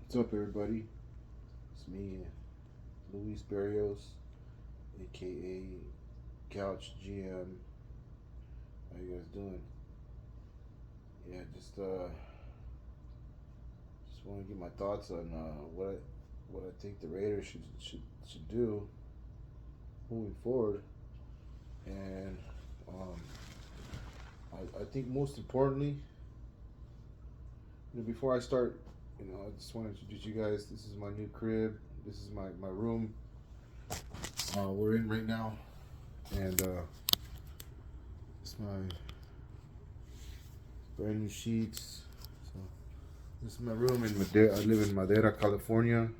What's up, everybody? It's me, Luis Barrios, aka Couch GM. How you guys doing? Yeah, just want to get my thoughts on what I think the Raiders should do moving forward, and um, I think most importantly, before I start, I just want to introduce you guys. This is my new crib. This is my room. We're in right now, and it's my brand new sheets. So this is my room in Madera. I live in Madera, California.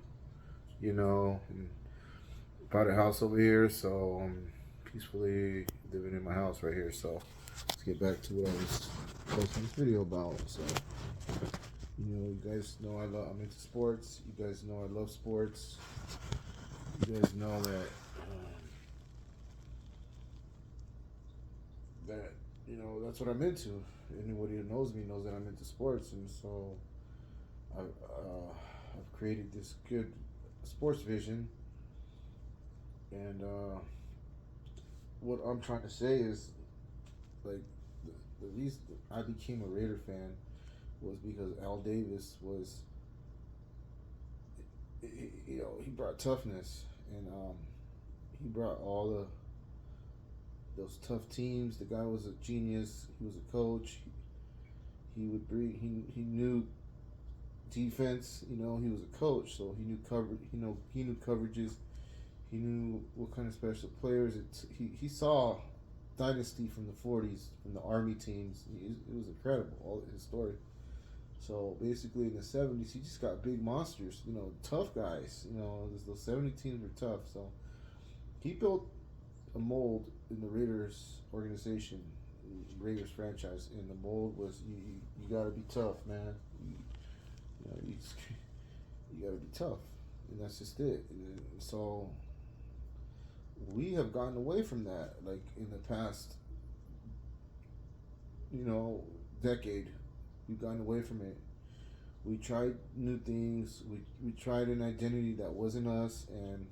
And bought a house over here, so I'm peacefully living in my house right here. So let's get back to what I was posting this video about. So you guys know I'm into sports. You guys know I love sports. You guys know that that's what I'm into. Anybody who knows me knows that I'm into sports, and so I've created this good sports vision, and what I'm trying to say is, like, the reason I became a Raider fan was because Al Davis was, he brought toughness, and he brought all those tough teams. The guy was a genius. He was a coach. He would bring. He knew defense. He was a coach, so he knew cover. He knew coverages. He knew what kind of special players. He saw dynasty from the '40s, from the Army teams. It was incredible, all his story. So basically, in the '70s, he just got big monsters. Tough guys. Those '70 teams were tough. So he built a mold in the Raiders organization, Raiders franchise, and the mold was you got to be tough, man. You, you got to be tough, and that's just it. And so we have gotten away from that, like in the past, decade. We've gotten away from it. We tried new things. We tried an identity that wasn't us, and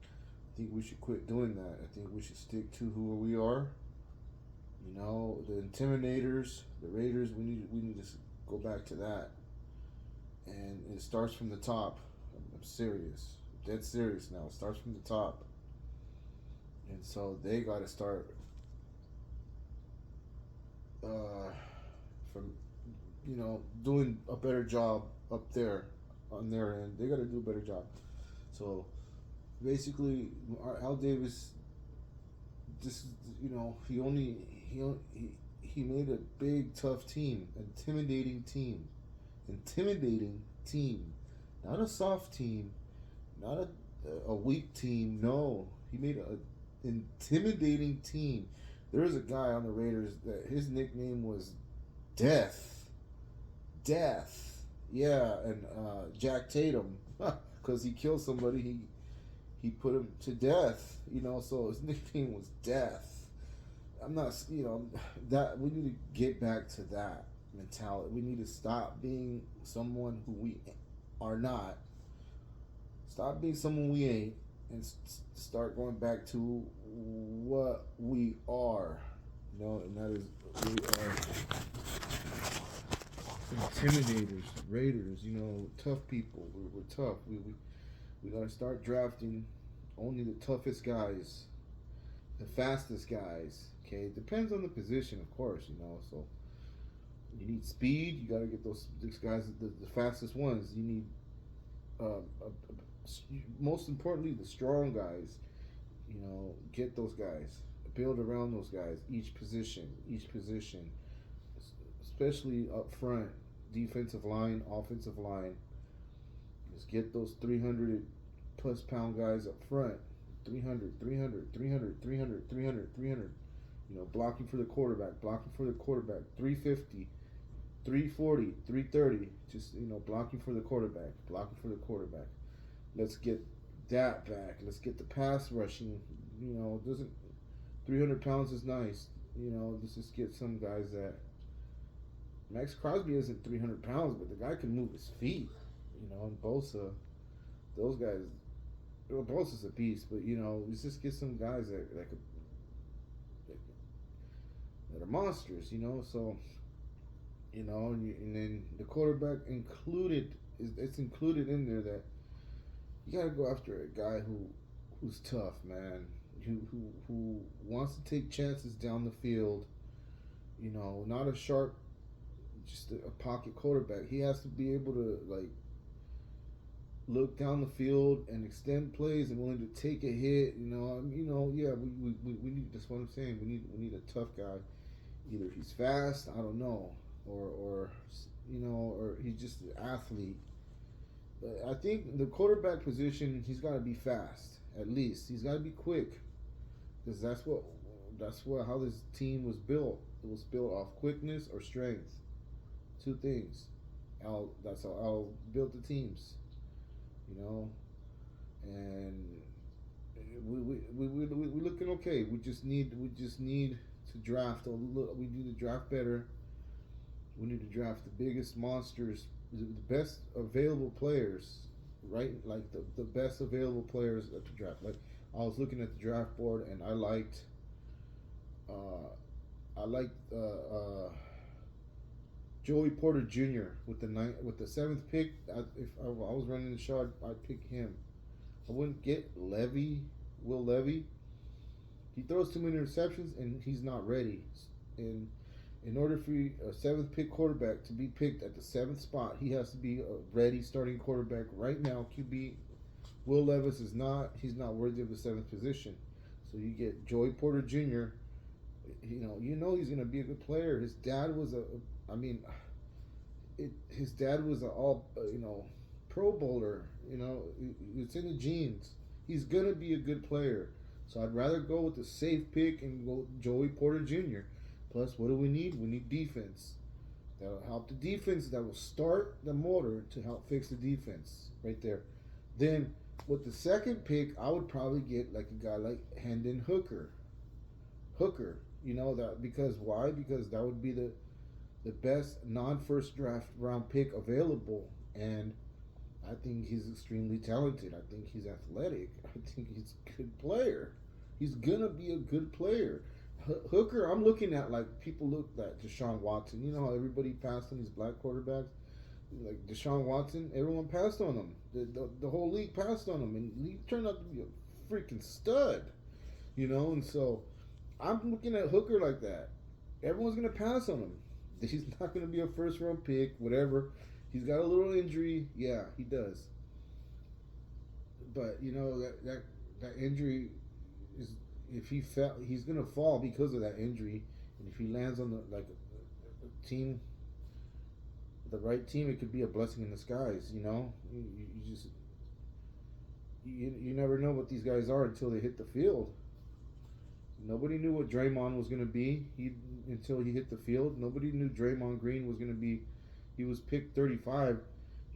I think we should quit doing that. I think we should stick to who we are. The Intimidators, the Raiders. We need to go back to that, and it starts from the top. I'm serious, dead serious now. It starts from the top, and so they got to start from doing a better job up there on their end. They got to do a better job. So basically, Al Davis, just he made a big tough team, intimidating team, not a soft team, not a weak team. No, he made a intimidating team. There was a guy on the Raiders that his nickname was Death. Death. Yeah, and Jack Tatum, because he killed somebody. He put him to death. So his nickname was Death. I'm not. That we need to get back to that mentality. We need to stop being someone who we are not. Stop being someone we ain't, and start going back to what we are. And that is we are intimidators, raiders. Tough people. We're tough. We gotta start drafting only the toughest guys, the fastest guys. Okay, it depends on the position, of course. So you need speed. You gotta get those guys, the fastest ones. You need, most importantly, the strong guys. Get those guys. Build around those guys. Each position, especially up front, defensive line, offensive line. Just get those 300 plus pound guys up front. 300, 300, 300, 300, 300, 300. Blocking for the quarterback, 350, 340, 330. Just, blocking for the quarterback. Let's get that back. Let's get the pass rushing. Doesn't 300 pounds is nice. Let's just get some guys that Max Crosby isn't 300 pounds, but the guy can move his feet. And Bosa, those guys. Well, Bosa's a beast, but let's just get some guys that are monsters. So and then the quarterback included it's included in there that you gotta go after a guy who's tough, man, who wants to take chances down the field. Not a sharp, just a pocket quarterback. He has to be able to look down the field and extend plays and willing to take a hit. Yeah, we need. That's what I'm saying. We need a tough guy. Either he's fast, I don't know, or he's just an athlete. But I think the quarterback position, he's got to be fast. At least he's got to be quick, because that's what how this team was built. It was built off quickness or strength. Two things. That's how Al built the teams. You know, and we looking okay. We just need to draft. We need to draft better. We need to draft the biggest monsters, the best available players, right? Like the best available players at the draft. Like I was looking at the draft board and uh, I liked Joey Porter Jr. with the seventh pick. If I was running the show, I'd pick him. I wouldn't get Will Levy. He throws too many interceptions and he's not ready. And in order for a seventh pick quarterback to be picked at the seventh spot, he has to be a ready starting quarterback right now. QB Will Levis is not. He's not worthy of the seventh position. So you get Joey Porter Jr. You know he's going to be a good player. His dad was I mean, his dad was a all Pro Bowler. It's in the genes. He's gonna be a good player. So I'd rather go with the safe pick and go Joey Porter Jr. Plus, what do we need? We need defense. That'll help the defense. That will start the motor to help fix the defense right there. Then with the second pick, I would probably get like a guy like Hendon Hooker. Hooker, that because why? Because that would be the best non first draft round pick available, and I think he's extremely talented. I think he's athletic. I think he's a good player. He's gonna be a good player. Hooker, I'm looking at like people look at Deshaun Watson. You know how everybody passed on these black quarterbacks, like Deshaun Watson. Everyone passed on him. The whole league passed on him, and he turned out to be a freaking stud. And so I'm looking at Hooker like that. Everyone's gonna pass on him. He's not gonna be a first round pick, whatever. He's got a little injury. Yeah, he does. But that injury is, if he fell, he's gonna fall because of that injury. And if he lands on the team, the right team, it could be a blessing in disguise. You just you never know what these guys are until they hit the field. Nobody knew what Draymond was gonna be. Until he hit the field. Nobody knew Draymond Green was gonna be. He was picked 35.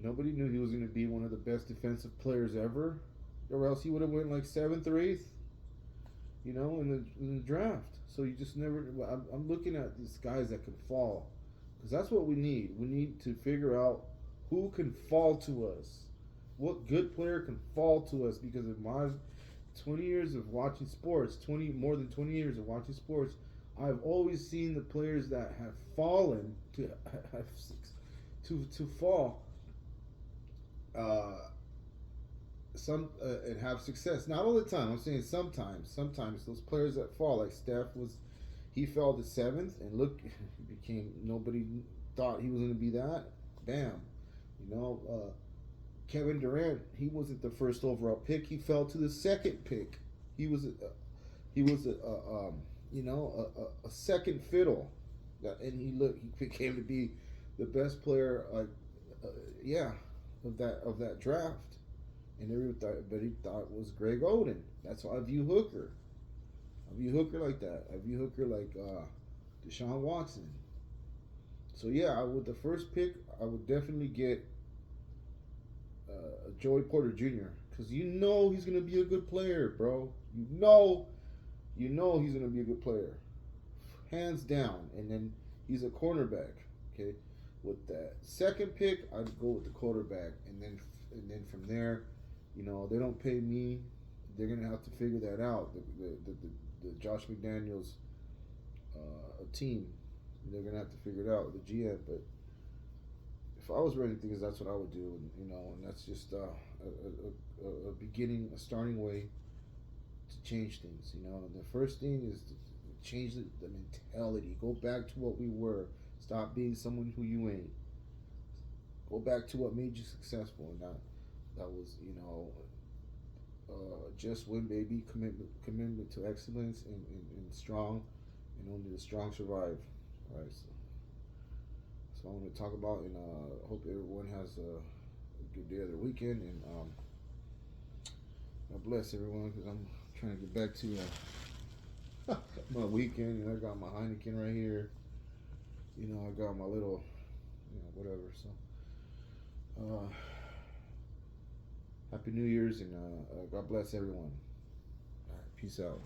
Nobody knew he was going to be one of the best defensive players ever, or else he would have went like seventh or eighth, in the draft. So you just never. I'm looking at these guys that can fall, because that's what we need. We need to figure out who can fall to us, what good player can fall to us. Because of my 20 years of watching sports, more than 20 years of watching sports, I've always seen the players that have fallen to fall and have success. Not all the time. I'm saying sometimes. Sometimes those players that fall, like Steph he fell to seventh, and look, he became, nobody thought he was going to be that. Bam, Kevin Durant, he wasn't the first overall pick. He fell to the second pick. He was a second fiddle, and he became to be the best player, yeah, of that draft. And everybody thought it was Greg Oden. That's why I view Hooker. I view Hooker like that. I view Hooker like Deshaun Watson. So yeah, with the first pick, I would definitely get Joey Porter Jr. because he's gonna be a good player, bro. He's gonna be a good player, hands down. And then he's a cornerback. Okay, with that second pick, I'd go with the quarterback, and then from there, they don't pay me. They're gonna have to figure that out. The Josh McDaniels team, they're gonna have to figure it out with the GM. But if I was running things, that's what I would do, and that's just a beginning, a starting way to change things. And the first thing is to change the mentality. Go back to what we were. Stop being someone who you ain't. Go back to what made you successful, and that was just win, baby. Commitment to excellence, and strong, and only the strong survive. All right, so I'm going to talk about, and hope everyone has a good day of their weekend, and God bless everyone, because I'm trying to get back to my weekend. I got my Heineken right here. I got my little, whatever. So, Happy New Year's, and God bless everyone. All right, peace out.